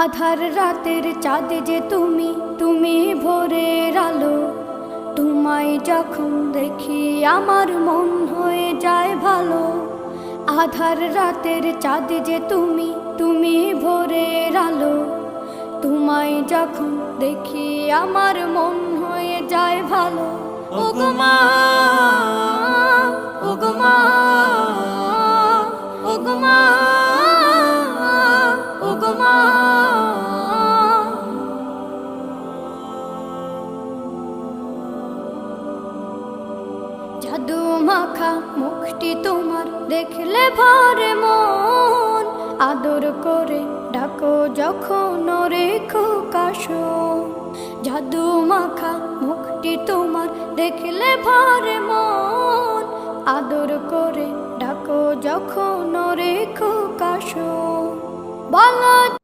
আধার রাতের চাঁদ যে তুমি, তুমি ভোরের আলো। তোমায় যখন দেখি আমার মন হয়ে যায় ভালো। আধার রাতের চাঁদ যে তুমি, তুমি ভোরের আলো। তোমায় যখন দেখি আমার মন হয়ে যায় ভালো। ওগো মা, ওগো মা, ওগো মা, ওগো মা। জাদু মাখা মুখটি তোমার দেখলে ভরে মন। আদর করে ডাকো যখন রেখো কাশন। জাদু মাখা মুখটি তোমার দেখলে ভরে মন। আদর করে ডাকো যখন রেখো কাশন। বলো